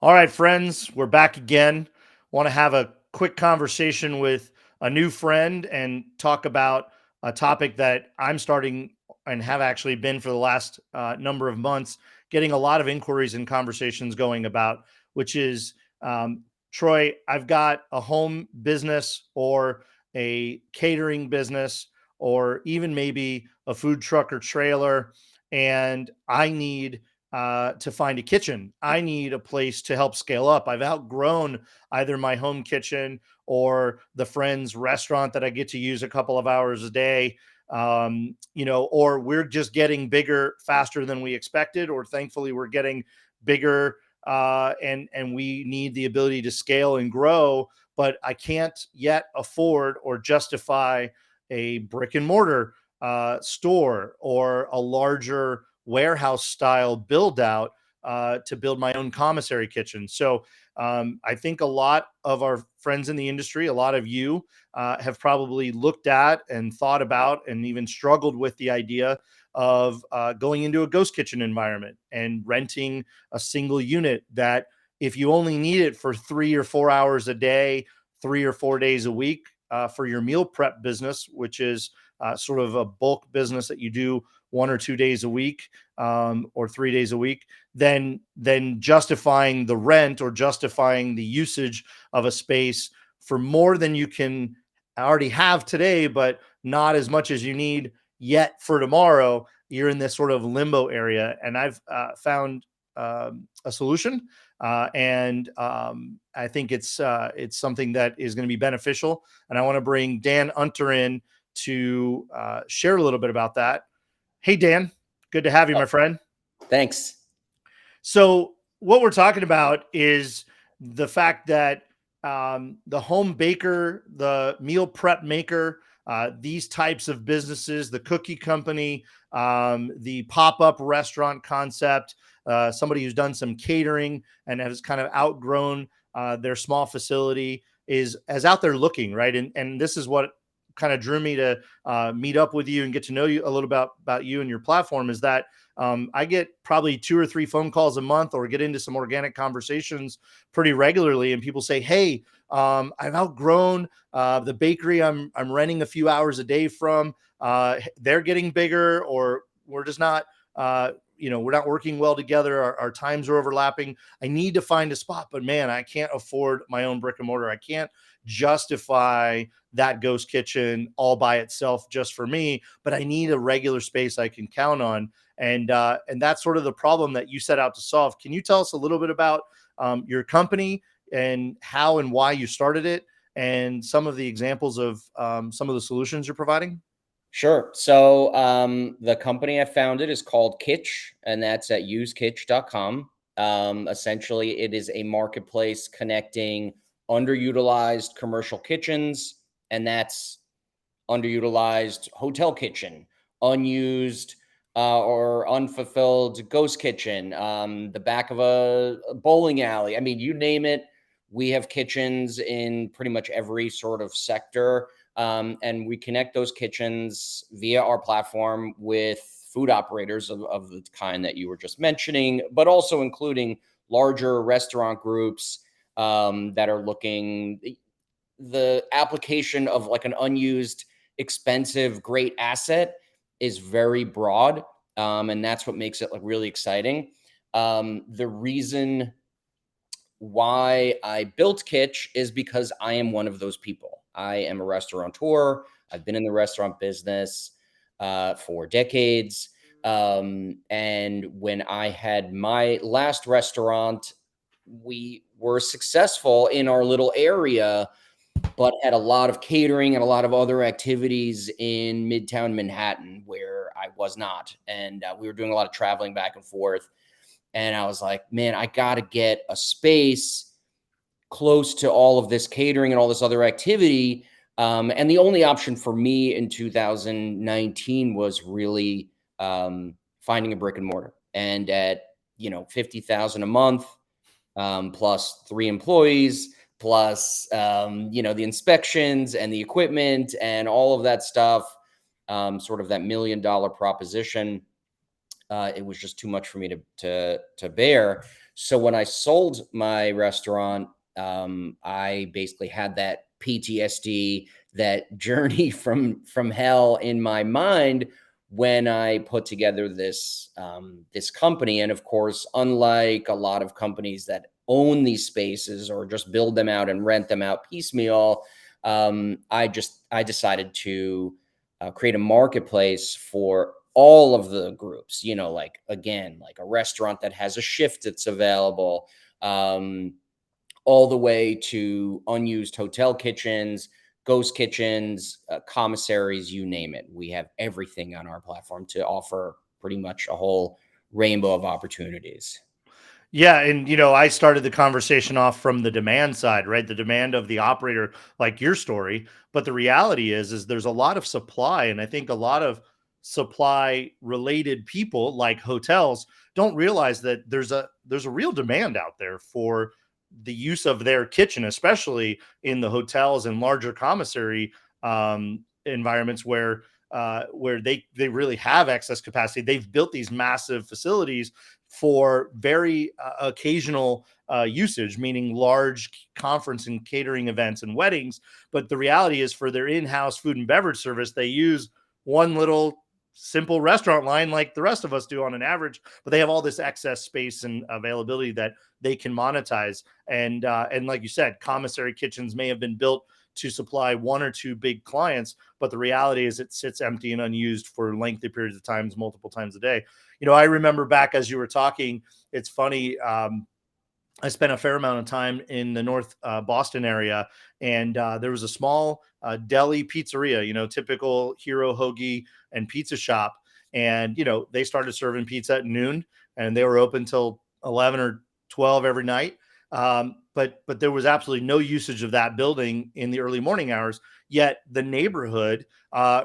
All right, friends, we're back again. Want to have a quick conversation with a new friend and talk about a topic that I'm starting and have actually been for the last number of months, getting a lot of inquiries and conversations going about, which is Troy, I've got a home business or a catering business or even maybe a food truck or trailer, and I need to find a kitchen. I need a place to help scale up. I've outgrown either my home kitchen or the friend's restaurant that I get to use a couple of hours a day. Or we're just getting bigger faster than we expected, or thankfully we're getting bigger and we need the ability to scale and grow. But I can't yet afford or justify a brick and mortar store or a larger warehouse style build out to build my own commissary kitchen. So I think a lot of our friends in the industry, a lot of you have probably looked at and thought about and even struggled with the idea of going into a ghost kitchen environment and renting a single unit that if you only need it for 3 or 4 hours a day, 3 or 4 days a week for your meal prep business, which is sort of a bulk business that you do 1 or 2 days a week or 3 days a week, then justifying the rent or justifying the usage of a space for more than you can already have today, but not as much as you need yet for tomorrow. You're in this sort of limbo area, and I've found a solution, and I think it's something that is going to be beneficial. And I want to bring Dan Unter in to share a little bit about that. Hey, Dan, good to have you, my friend. Thanks. So, what we're talking about is the fact that the home baker, the meal prep maker, these types of businesses, the cookie company, the pop up restaurant concept, somebody who's done some catering and has kind of outgrown their small facility is as out there looking, right? And this is what kind of drew me to meet up with you and get to know you a little about you and your platform is that I get probably 2 or 3 phone calls a month or get into some organic conversations pretty regularly. And people say, hey, I've outgrown the bakery I'm renting a few hours a day from. They're getting bigger, or we're just not, we're not working well together. Our times are overlapping. I need to find a spot, but man, I can't afford my own brick and mortar. I can't justify that ghost kitchen all by itself just for me, but I need a regular space I can count on. And that's sort of the problem that you set out to solve. Can you tell us a little bit about your company and how and why you started it, and some of the examples of some of the solutions you're providing? Sure. So the company I founded is called Kitch, and that's at usekitch.com. Essentially, it is a marketplace connecting underutilized commercial kitchens, and that's underutilized hotel kitchen, unused or unfulfilled ghost kitchen, the back of a bowling alley. I mean, you name it. We have kitchens in pretty much every sort of sector. And we connect those kitchens via our platform with food operators of the kind that you were just mentioning, but also including larger restaurant groups that are looking. The application of like an unused, expensive, great asset is very broad. And that's what makes it like really exciting. The reason why I built Kitch is because I am one of those people. I am a restaurateur. I've been in the restaurant business for decades. And when I had my last restaurant, we were successful in our little area, but had a lot of catering and a lot of other activities in Midtown Manhattan where I was not. And we were doing a lot of traveling back and forth. And I was like, man, I got to get a space close to all of this catering and all this other activity. And the only option for me in 2019 was really finding a brick and mortar. And at, 50,000 a month, plus 3 employees, plus, the inspections and the equipment and all of that stuff, sort of that $1 million proposition. It was just too much for me to bear. So when I sold my restaurant, I basically had that PTSD, that journey from hell in my mind when I put together this company. And of course, unlike a lot of companies that own these spaces or just build them out and rent them out piecemeal, I decided to create a marketplace for all of the groups. Like, again, like a restaurant that has a shift that's available, all the way to unused hotel kitchens, ghost kitchens, commissaries, you name it. We have everything on our platform to offer pretty much a whole rainbow of opportunities. Yeah, and I started the conversation off from the demand side, right? The demand of the operator, like your story. But the reality is there's a lot of supply, and I think a lot of supply related people like hotels don't realize that there's a real demand out there for the use of their kitchen, especially in the hotels and larger commissary environments where they really have excess capacity. They've built these massive facilities for very occasional usage, meaning large conference and catering events and weddings. But the reality is, for their in-house food and beverage service, they use one little simple restaurant line like the rest of us do on an average, but they have all this excess space and availability that they can monetize. And like you said, commissary kitchens may have been built to supply one or two big clients, but the reality is it sits empty and unused for lengthy periods of times, multiple times a day. I remember back as you were talking, it's funny. I spent a fair amount of time in the North Boston area, and there was a small deli pizzeria, typical hero hoagie and pizza shop. And, they started serving pizza at noon, and they were open till 11 or 12 every night. But there was absolutely no usage of that building in the early morning hours. Yet the neighborhood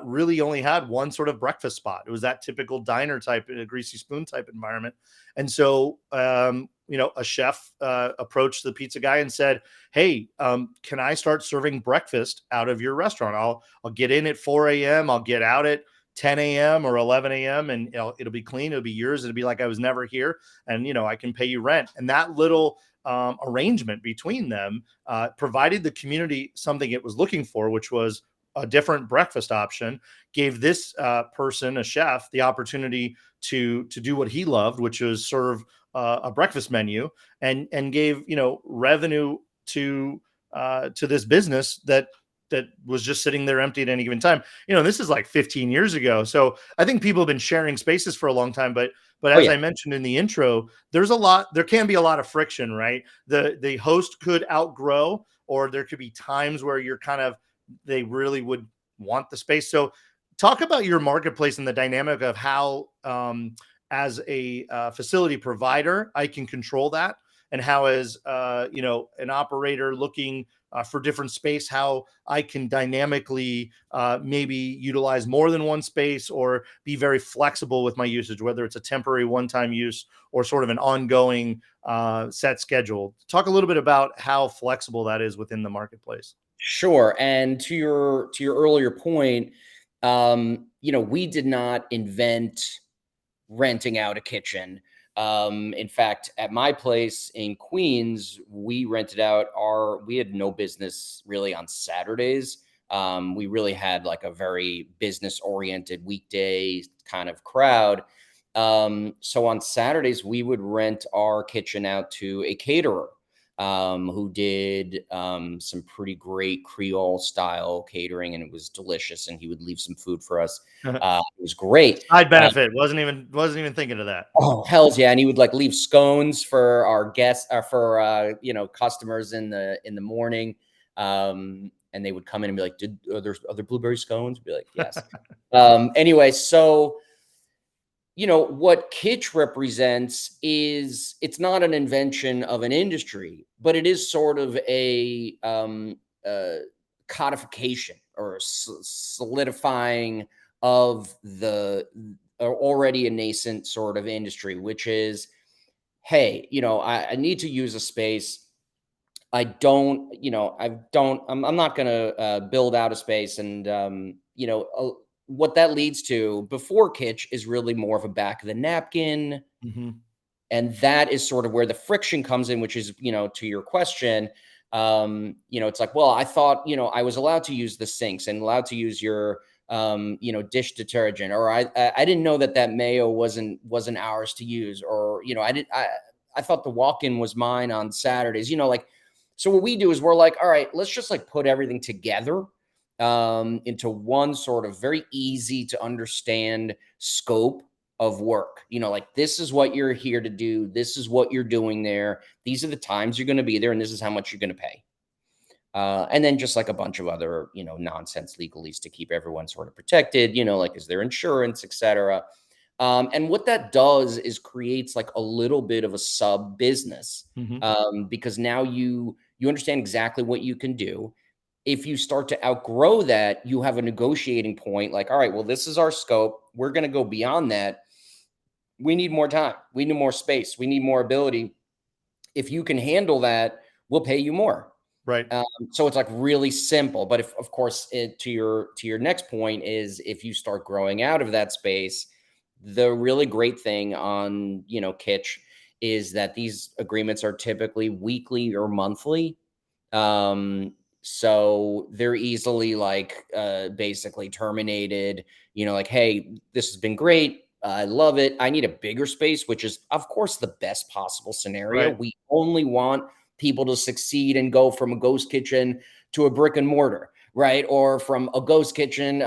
really only had one sort of breakfast spot. It was that typical diner type, a greasy spoon type environment. And so, a chef approached the pizza guy and said, "Hey, can I start serving breakfast out of your restaurant? I'll get in at 4 a.m. I'll get out at 10 a.m. or 11 a.m. and it'll be clean. It'll be yours. It'll be like I was never here, and I can pay you rent." And that little arrangement between them provided the community something it was looking for, which was a different breakfast option. Gave this person, a chef, the opportunity to do what he loved, which was serve a breakfast menu, and gave revenue to this business that was just sitting there empty at any given time. This is like 15 years ago. So I think people have been sharing spaces for a long time, but Oh as yeah. I mentioned in the intro, there can be a lot of friction, right? The host could outgrow, or there could be times where they really would want the space. So talk about your marketplace and the dynamic of how, as a facility provider, I can control that, and how, as an operator looking for different space, how I can dynamically maybe utilize more than one space, or be very flexible with my usage, whether it's a temporary one-time use or sort of an ongoing set schedule. Talk a little bit about how flexible that is within the marketplace. Sure. And to your earlier point, we did not invent renting out a kitchen. In fact, at my place in Queens, we had no business really on Saturdays. We really had like a very business oriented weekday kind of crowd. So on Saturdays, we would rent our kitchen out to a caterer, who did some pretty great Creole style catering, and it was delicious. And he would leave some food for us. It was great. Side benefit. Wasn't even thinking of that. Oh, hells yeah. And he would like leave scones for our guests, for customers in the morning. And they would come in and be like, are there other blueberry scones? Be like, yes. Anyway, so what Kitch represents is, it's not an invention of an industry, but it is sort of a codification or solidifying of the already a nascent sort of industry, which is, hey, I need to use a space. I'm not going to build out a space. And, what that leads to before Kitch is really more of a back of the napkin, Mhm. And that is sort of where the friction comes in, which is, to your question, it's like, well, I thought, I was allowed to use the sinks and allowed to use your, dish detergent, or I didn't know that mayo wasn't ours to use, or, I thought the walk-in was mine on Saturdays, like, so what we do is we're like, all right, let's just like put everything together into one sort of very easy to understand scope of work. Like, this is what you're here to do. This is what you're doing there. These are the times you're going to be there, and this is how much you're going to pay. And then just like a bunch of other, nonsense legalese to keep everyone sort of protected, like, is there insurance, et cetera. And what that does is creates like a little bit of a sub business, Mhm. because now you understand exactly what you can do. If you start to outgrow that, you have a negotiating point, like, all right, well, this is our scope. We're going to go beyond that. We need more time. We need more space. We need more ability. If you can handle that, we'll pay you more. Right. So it's like really simple. But if, of course, to your next point is, if you start growing out of that space, the really great thing on, Kitch is that these agreements are typically weekly or monthly. So they're easily like basically terminated, like, hey, this has been great. I love it. I need a bigger space, which is, of course, the best possible scenario. Right. We only want people to succeed and go from a ghost kitchen to a brick and mortar, right? Or from a ghost kitchen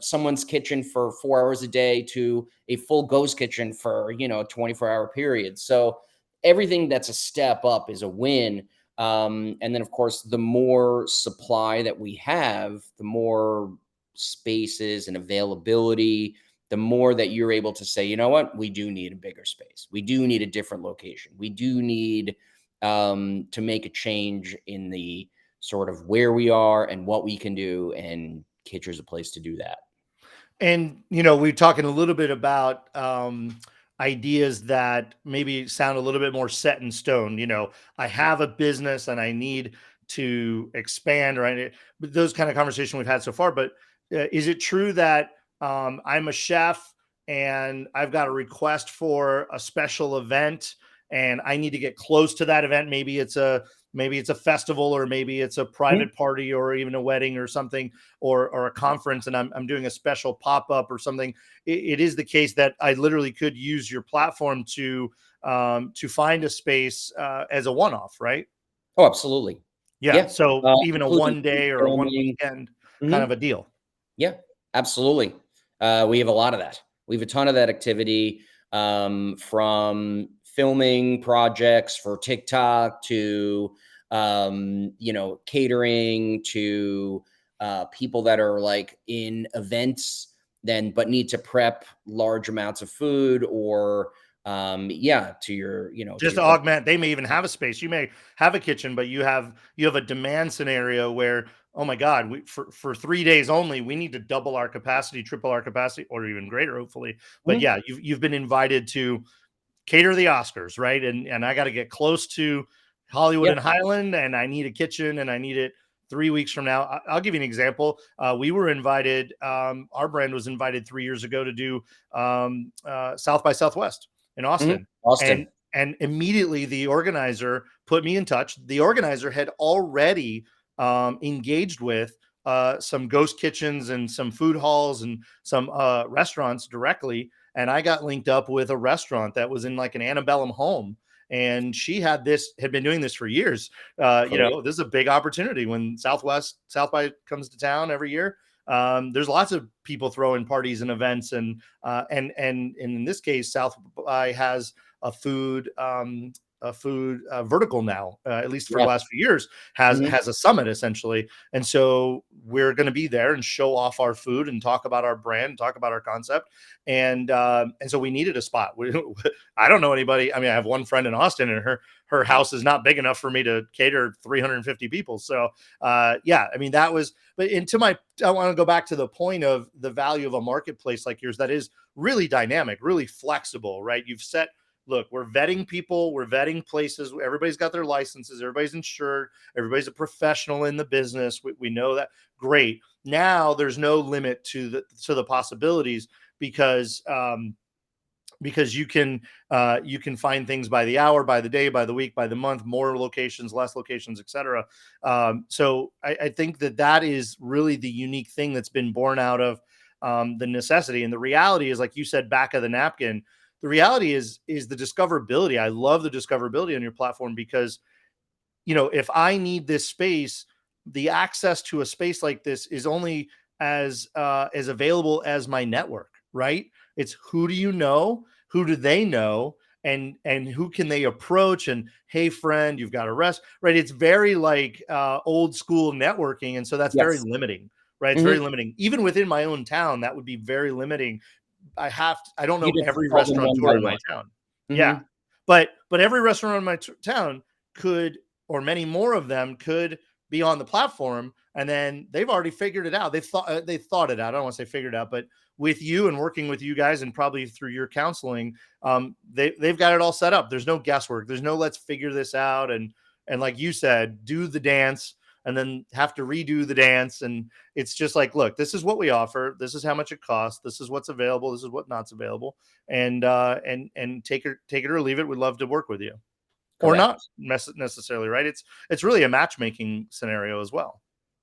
someone's kitchen for 4 hours a day to a full ghost kitchen for, a 24-hour period. So everything that's a step up is a win. And then, of course, the more supply that we have, the more spaces and availability, the more that you're able to say, you know what, we do need a bigger space. We do need a different location. We do need to make a change in the sort of where we are and what we can do. And Kitcher's a place to do that. And we're talking a little bit about ideas that maybe sound a little bit more set in stone. I have a business and I need to expand, right? But those kind of conversation we've had so far. But is it true that I'm a chef and I've got a request for a special event and I need to get close to that event? Maybe it's a festival, or maybe it's a Mhm. private party, or even a wedding or something, or a conference, and I'm doing a special pop-up or something. It is the case that I literally could use your platform to find a space as a one-off, right? Oh, absolutely. Yeah. Yeah. So even a Including one day or a one filming. weekend kind of Mhm. a deal. Yeah, absolutely. We have a lot of that. We have a ton of that activity, from filming projects for TikTok to, catering to people that are like in events then, but need to prep large amounts of food, or, yeah, to your, to Just your to point. augment, they may even have a space. You may have a kitchen, but you have a demand scenario where, oh my God, for 3 days only, we need to double our capacity, triple our capacity, or even greater, hopefully. But Mhm. yeah, you've been invited to cater the Oscars, right? And I got to get close to Hollywood Yeah. and Highland, and I need a kitchen, and I need it 3 weeks from now. I'll give you an example. We were invited. Our brand was invited 3 years ago to do South by Southwest in Mhm. Austin, and Austin. and immediately the organizer put me in touch. The organizer had already engaged with some ghost kitchens and some food halls and some restaurants directly, and I got linked up with a restaurant that was in like an antebellum home. And she had been doing this for years. Great. This is a big opportunity when South by comes to town every year. There's lots of people throwing parties and events, and in this case, South by has a food vertical now, at least for the Yeah. last few years, has Mhm. has a summit essentially. And so we're going to be there and show off our food and talk about our brand, talk about our concept, and so we needed a spot. I don't know anybody. I mean, I have one friend in Austin, and her house is not big enough for me to cater 350 people. So yeah, I mean that was. But I want to go back to the point of the value of a marketplace like yours that is really dynamic, really flexible, right? Look, we're vetting people, we're vetting places. Everybody's got their licenses, everybody's insured, everybody's a professional in the business. We know that. Great. Now there's no limit to the possibilities because because you can find things by the hour, by the day, by the week, by the month, more locations, less locations, etc. So I think that is really the unique thing that's been born out of the necessity. And the reality is, like you said, back of the napkin. The reality is the discoverability. I love the discoverability on your platform because, if I need this space, the access to a space like this is only as available as my network, right? It's who do you know, who do they know, and who can they approach, and hey friend, you've got a rest, right? It's very like old school networking, and so that's very Yes. limiting, right? It's very Mhm. limiting. Even within my own town, that would be very limiting. I don't know You'd have to every call them one by restaurateur in my one. town. Yeah. Mhm. But every restaurant in my town could, or many more of them could, be on the platform, and then they've already figured it out. They thought it out. I don't want to say figured out, but with you and working with you guys, and probably through your counseling, they've got it all set up. There's no guesswork. There's no let's figure this out, and like you said, do the dance and then have to redo the dance. And it's just like, look, this is what we offer. This is how much it costs. This is what's available. This is what not's available. And take it or leave it. We'd love to work with you, or not Correct. necessarily, right? It's really a matchmaking scenario as well.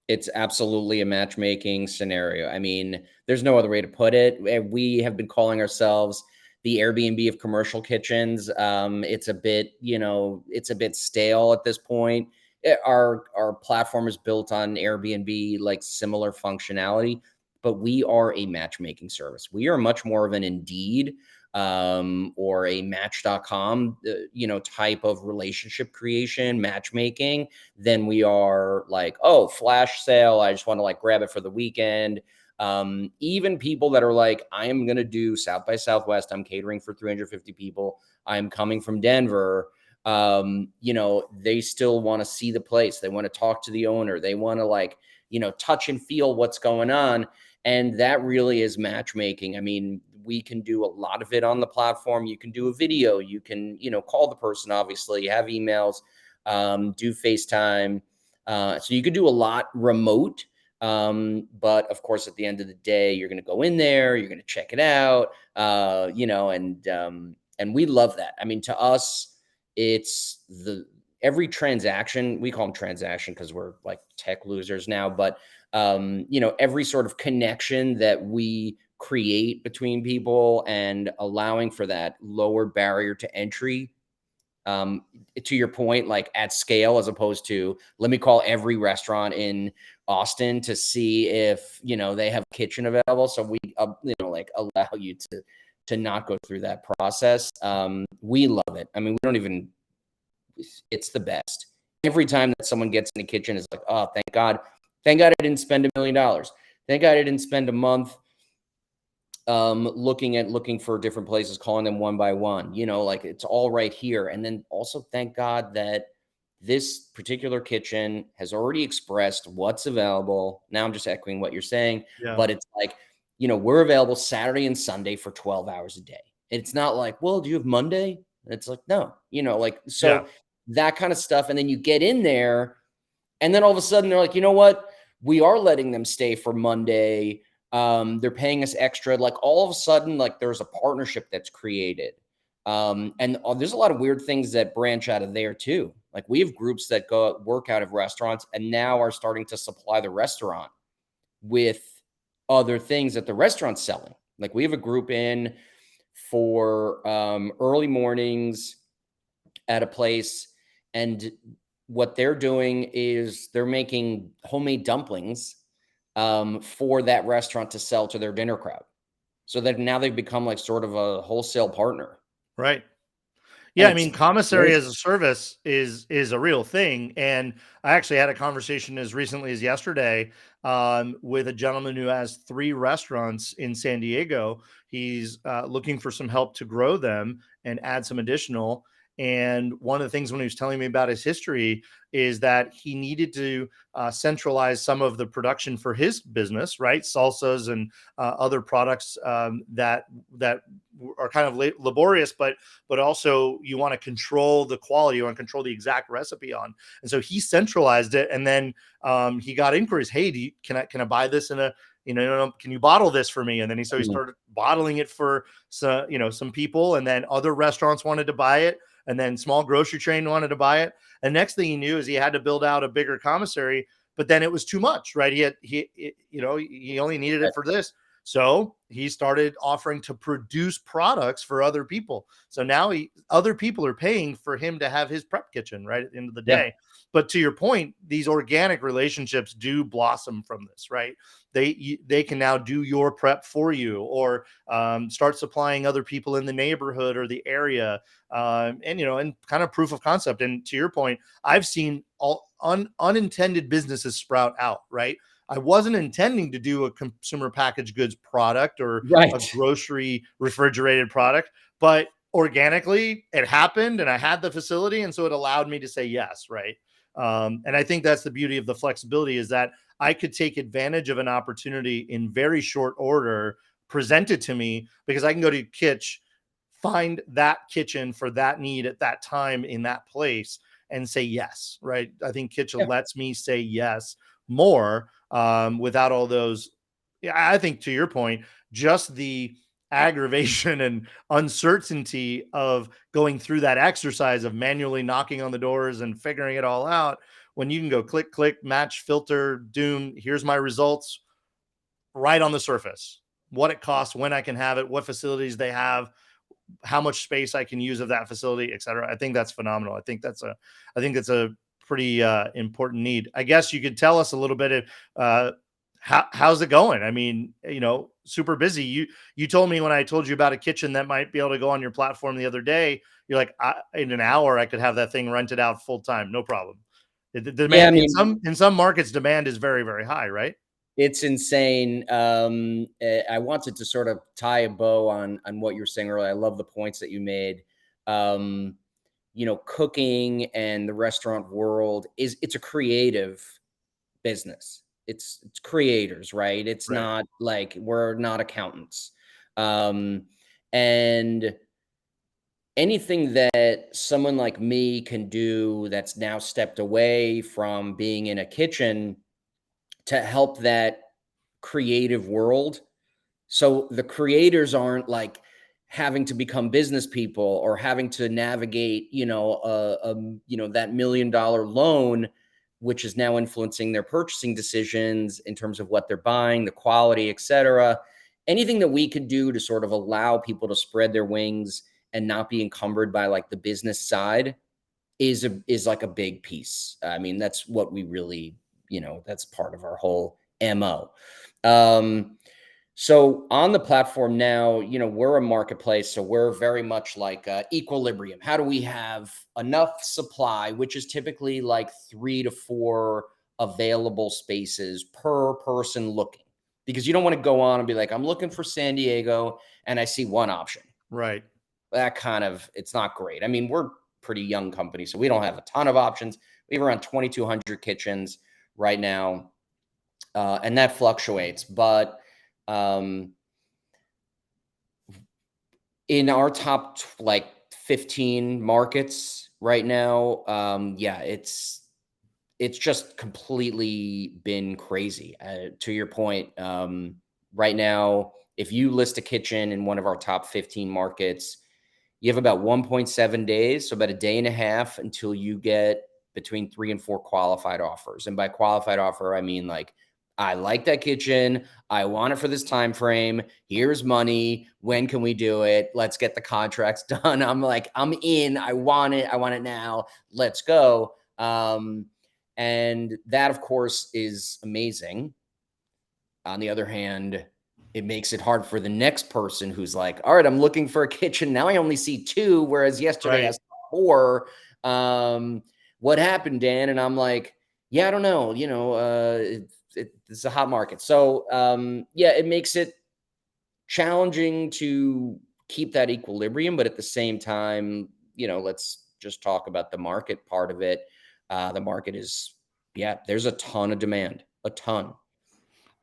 It's absolutely a matchmaking scenario. I mean, there's no other way to put it. We have been calling ourselves the Airbnb of commercial kitchens. It's a bit, it's a bit stale at this point. Our platform is built on Airbnb, like similar functionality, but we are a matchmaking service. We are much more of an Indeed or a Match.com, type of relationship creation, matchmaking, than we are like, oh, flash sale, I just want to like grab it for the weekend. Even people that are like, I am going to do South by Southwest, I'm catering for 350 people, I'm coming from Denver. They still want to see the place, they want to talk to the owner, they want to like, touch and feel what's going on. And that really is matchmaking. I mean, we can do a lot of it on the platform. You can do a video, you can, call the person, obviously, have emails, do FaceTime. So you could do a lot remote. But of course, at the end of the day, you're going to go in there, you're going to check it out, and we love that. I mean, to us, it's every transaction, we call them transaction because we're like tech losers now, but every sort of connection that we create between people and allowing for that lower barrier to entry, um, to your point, like at scale, as opposed to let me call every restaurant in Austin to see if they have a kitchen available. So we like allow you to not go through that process. We love it. I mean, we don't even. It's the best. Every time that someone gets in the kitchen, it's like, oh, thank God I didn't spend $1 million. Thank God I didn't spend a month looking for different places, calling them one by one, like it's all right here. And then also thank God that this particular kitchen has already expressed what's available. Now I'm just echoing what you're saying, Yeah. but it's like, we're available Saturday and Sunday for 12 hours a day. It's not like, well, do you have Monday? It's like, no, like, Yeah. so that kind of stuff. And then you get in there and then all of a sudden they're like, you know what? We are letting them stay for Monday. They're paying us extra. Like all of a sudden, like there's a partnership that's created. And there's a lot of weird things that branch out of there too. Like we have groups that go work out of restaurants and now are starting to supply the restaurant with other things that the restaurant's selling. Like we have a group in for early mornings at a place, and what they're doing is they're making homemade dumplings for that restaurant to sell to their dinner crowd. So that now they've become like sort of a wholesale partner, Right. and Yeah, I it's mean, commissary great. as a service is a real thing, and I actually had a conversation as recently as yesterday with a gentleman who has 3 restaurants in San Diego. He's looking for some help to grow them and add some additional. And one of the things when he was telling me about his history is that he needed to centralize some of the production for his business, right? Salsas and other products that are kind of laborious, but also you want to control the quality, you want to control the exact recipe on. And so he centralized it, and then he got inquiries. Hey, can I buy this in can you bottle this for me? And then he Mhm. started bottling it for some people, and then other restaurants wanted to buy it, and then small grocery chain wanted to buy it. And next thing he knew is he had to build out a bigger commissary, but then it was too much, right? He only needed it Right. for this. So he started offering to produce products for other people. So now other people are paying for him to have his prep kitchen, right, at the end of the Yeah. day. But to your point, these organic relationships do blossom from this, right? They can now do your prep for you, or start supplying other people in the neighborhood or the area, and kind of proof of concept. And to your point, I've seen all unintended businesses sprout out, right? I wasn't intending to do a consumer packaged goods product or a Right. grocery refrigerated product, but organically it happened and I had the facility. And so it allowed me to say yes. Right. And I think that's the beauty of the flexibility, is that I could take advantage of an opportunity in very short order presented to me, because I can go to Kitch, find that kitchen for that need at that time in that place, and say yes. Right. I think Kitch Yeah. lets me say yes more, without all those. Yeah, I think to your point, just the aggravation and uncertainty of going through that exercise of manually knocking on the doors and figuring it all out, when you can go click, click, match, filter, doom, here's my results right on the surface, what it costs, when I can have it, what facilities they have, how much space I can use of that facility, et cetera. I think that's phenomenal. I think it's a pretty important need. I guess you could tell us a little bit of how's it going? I mean, super busy. You told me when I told you about a kitchen that might be able to go on your platform the other day, you're like, in an hour I could have that thing rented out full time, no problem. The Yeah. I demand in mean, some markets, demand is very, very high, right? it's insane. I wanted to sort of tie a bow on what you were saying earlier. I love the points that you made. Um, cooking and the restaurant world it's a creative business. It's creators, right? It's Right. not like we're not accountants. Um, and anything that someone like me can do that's now stepped away from being in a kitchen to help that creative world. So the creators aren't like having to become business people or having to navigate, that $1 million loan, which is now influencing their purchasing decisions in terms of what they're buying, the quality, et cetera. Anything that we could do to sort of allow people to spread their wings and not be encumbered by like the business side is like a big piece. I mean, that's what we really, that's part of our whole MO. Um, so on the platform now, we're a marketplace, so we're very much like equilibrium. How do we have enough supply, which is typically like 3 to 4 available spaces per person looking? Because you don't want to go on and be like, I'm looking for San Diego and I see one option. Right. That kind of, it's not great. I mean, we're pretty young company, so we don't have a ton of options. We have around 2,200 kitchens right now, and that fluctuates. But um, in our top like 15 markets right now, yeah, it's just completely been crazy. To your point, right now, if you list a kitchen in one of our top 15 markets, you have about 1.7 days, so about a day and a half until you get between 3 and 4 qualified offers. And by qualified offer, I mean like, I like that kitchen. I want it for this time frame. Here's money. When can we do it? Let's get the contracts done. I'm like, I'm in. I want it. I want it now. Let's go. And that, of course, is amazing. On the other hand, it makes it hard for the next person who's like, all right, I'm looking for a kitchen. Now I only see 2, whereas yesterday I Right. saw 4. What happened, Dan? And I'm like, yeah, I don't know. It's a hot market. So, yeah, it makes it challenging to keep that equilibrium. But at the same time, let's just talk about the market part of it. The market is, yeah, there's a ton of demand, a ton.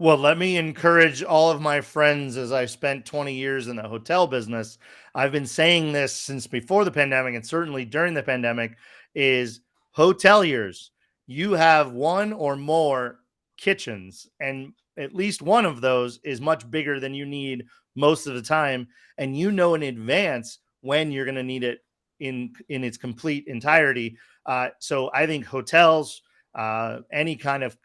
Well, let me encourage all of my friends, as I spent 20 years in the hotel business. I've been saying this since before the pandemic, and certainly during the pandemic, is hoteliers, you have one or more kitchens, and at least one of those is much bigger than you need most of the time, and you know in advance when you're going to need it in its complete entirety. So I think hotels, any kind of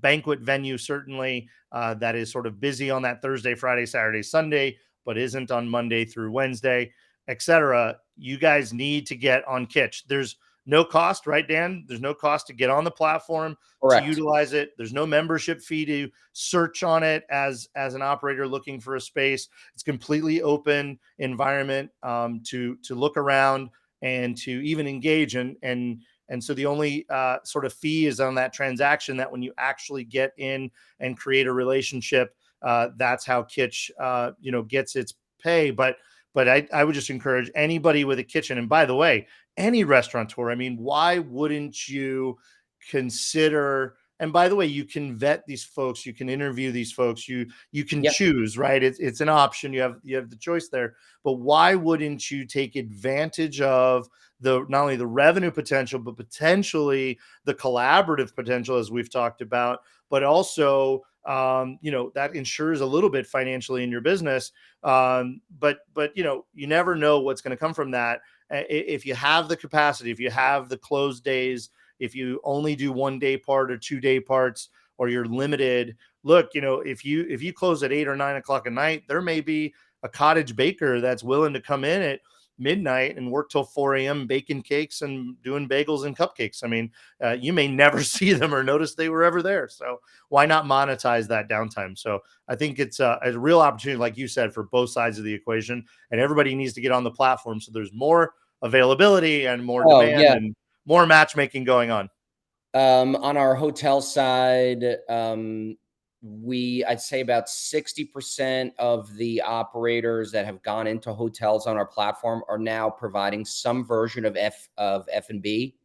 banquet venue, certainly that is sort of busy on that Thursday, Friday, Saturday, Sunday, but isn't on Monday through Wednesday, etc. You guys need to get on Kitch. There's no cost, right, Dan? There's no cost to get on the platform, to Correct. utilize it. There's no membership fee to search on it as an operator looking for a space. It's completely open environment, to look around and to even engage in. And so the only sort of fee is on that transaction, that when you actually get in and create a relationship, that's how Kitch gets its pay. But I would just encourage anybody with a kitchen. And by the way, any restaurateur, I mean, why wouldn't you consider? And by the way, you can vet these folks, you can interview these folks, you can Yeah. choose, right? It's an option. You have the choice there. But why wouldn't you take advantage of the not only the revenue potential, but potentially the collaborative potential, as we've talked about, but also that ensures a little bit financially in your business. But you never know what's going to come from that. If you have the capacity, if you have the closed days, if you only do 1 day part or 2 day parts, or you're limited, look, if you close at 8 or 9 o'clock at night, there may be a cottage baker that's willing to come in at midnight and work till 4 a.m. baking cakes and doing bagels and cupcakes. I mean, you may never see them or notice they were ever there. So why not monetize that downtime? So I think it's a real opportunity, like you said, for both sides of the equation, and everybody needs to get on the platform. So there's more availability and more Oh, demand yeah. and more matchmaking going on. On our hotel side, I'd say about 60% of the operators that have gone into hotels on our platform are now providing some version of F&B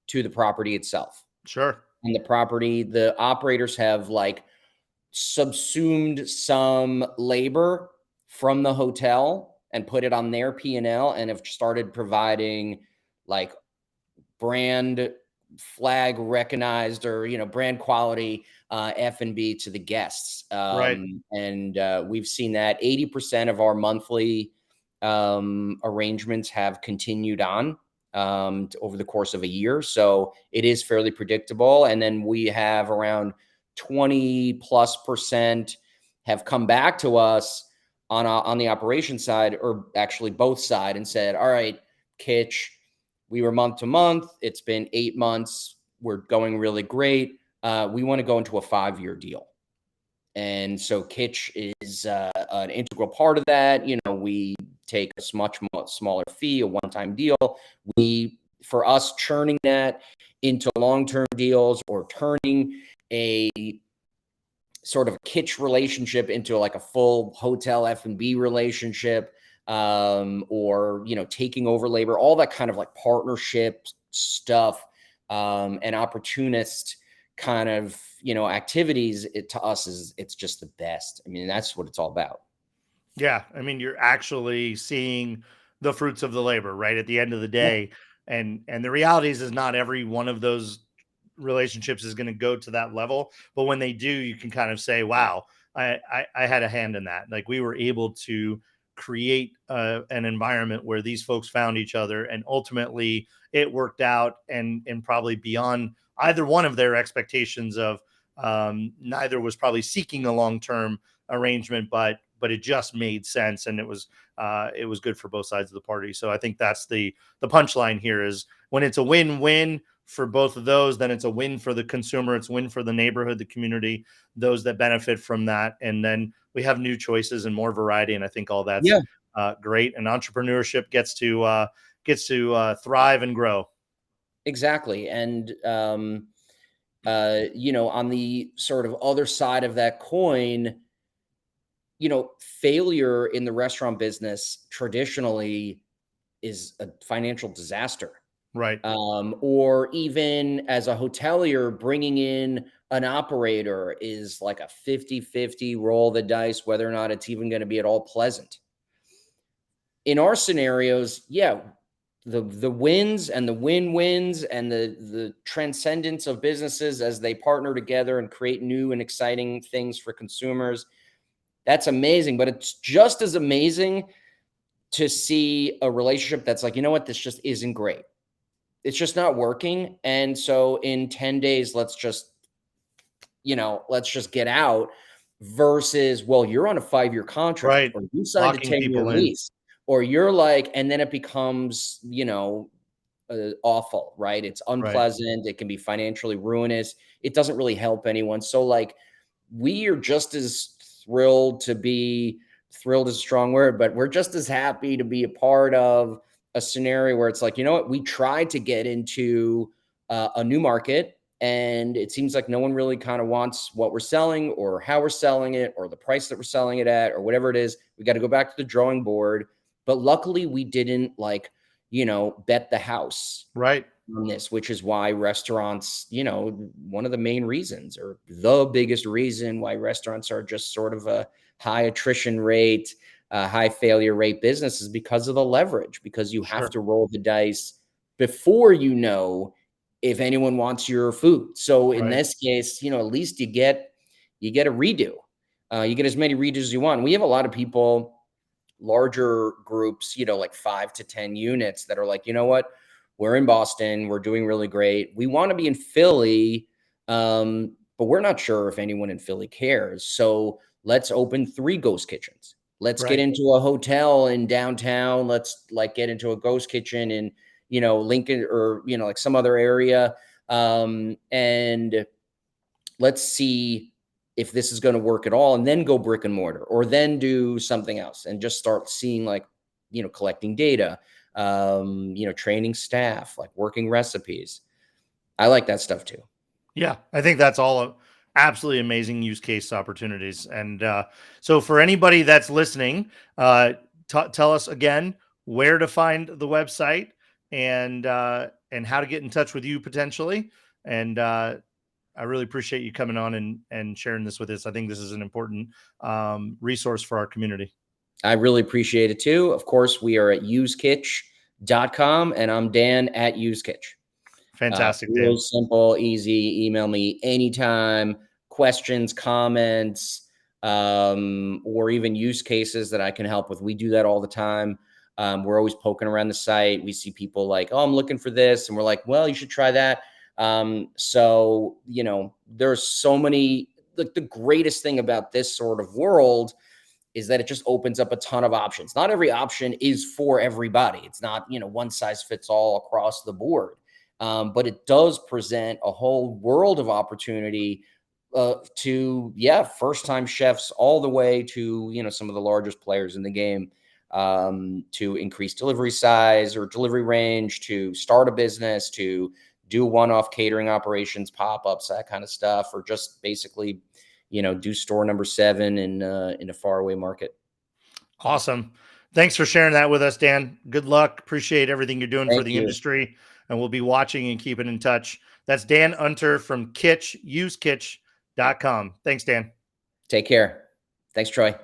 to the property itself. Sure. And the operators have like subsumed some labor from the hotel and put it on their P&L, and have started providing like brand flag recognized, or brand quality F&B to the guests. Right. And we've seen that 80% of our monthly arrangements have continued on over the course of a year. So it is fairly predictable. And then we have around 20+% have come back to us on the operation side, or actually both side, and said, all right, Kitch, we were month to month. It's been 8 months. We're going really great. We want to go into a 5-year deal. And so Kitch is an integral part of that. We take a much smaller fee, a one-time deal. For us, churning that into long-term deals, or turning a sort of Kitch relationship into like a full hotel F&B relationship, or taking over labor, all that kind of like partnership stuff, and opportunist kind of activities, to us it's just the best. I mean, that's what it's all about. Yeah, I mean, you're actually seeing the fruits of the labor, right? At the end of the Yeah. day, and the reality is not every one of those relationships is going to go to that level, but when they do, you can kind of say, "Wow, I had a hand in that." Like, we were able to create an environment where these folks found each other, and ultimately it worked out, and probably beyond either one of their expectations of. Neither was probably seeking a long term arrangement, but it just made sense, and it was good for both sides of the party. So I think that's the punchline here, is when it's a win-win for both of those, then it's a win for the consumer, it's a win for the neighborhood, the community, those that benefit from that, and then we have new choices and more variety, and I think all that's Yeah, great, and entrepreneurship gets to thrive and grow. exactly. And on the sort of other side of that coin, failure in the restaurant business traditionally is a financial disaster. Right. Or even as a hotelier, bringing in an operator is like a 50-50 roll the dice, whether or not it's even going to be at all pleasant. In our scenarios, yeah, the wins and the win-wins and the transcendence of businesses as they partner together and create new and exciting things for consumers. That's amazing, but it's just as amazing to see a relationship that's like, you know what, this just isn't great. It's just not working. And so in 10 days, let's just get out versus, well, you're on a 5-year contract Right. or you signed a Locking 10-year people in. lease or you're like, and then it becomes, awful, right? It's Right. unpleasant. It can be financially ruinous. It doesn't really help anyone. So like, we are just as thrilled to be thrilled is a strong word, but we're just as happy to be a part of a scenario where it's like, you know what, we tried to get into a new market and it seems like no one really kind of wants what we're selling or how we're selling it or the price that we're selling it at or whatever it is. We got to go back to the drawing board. But luckily we didn't bet the house Right. on this, which is why restaurants, one of the main reasons or the biggest reason why restaurants are just sort of a high attrition rate, high failure rate business is because of the leverage, because you have Sure. to roll the dice before you know if anyone wants your food. So in Right. this case, at least you get a redo. You get as many redos as you want. We have a lot of people, larger groups, like 5 to 10 units that are like, you know what, we're in Boston, we're doing really great. We want to be in Philly, but we're not sure if anyone in Philly cares. So let's open 3 ghost kitchens. Let's get Right. into a hotel in downtown. Let's get into a ghost kitchen in, Lincoln or, like some other area. And let's see if this is going to work at all, and then go brick and mortar or then do something else and just start seeing collecting data, training staff, like working recipes. I like that stuff too. Yeah, I think that's all absolutely amazing use case opportunities. And so, for anybody that's listening, tell us again where to find the website and how to get in touch with you potentially. And I really appreciate you coming on and sharing this with us. I think this is an important resource for our community. I really appreciate it too. Of course, we are at usekitch.com and I'm Dan at usekitch. Fantastic, Real Dan. simple, easy. Email me anytime, questions, comments, or even use cases that I can help with. We do that all the time. We're always poking around the site. We see people like, oh, I'm looking for this. And we're like, well, you should try that. So, there's so many, like the greatest thing about this sort of world is that it just opens up a ton of options. Not every option is for everybody. It's not, one size fits all across the board. But it does present a whole world of opportunity to, first-time chefs all the way to, some of the largest players in the game, to increase delivery size or delivery range, to start a business, to do one-off catering operations, pop-ups, that kind of stuff, or just basically, do store number 7 in a faraway market. Awesome. Thanks for sharing that with us, Dan. Good luck. Appreciate everything you're doing for Thank the you. industry, and we'll be watching and keeping in touch. That's Dan Unter from Kitch, usekitch.com. Thanks, Dan. Take care. Thanks, Troy.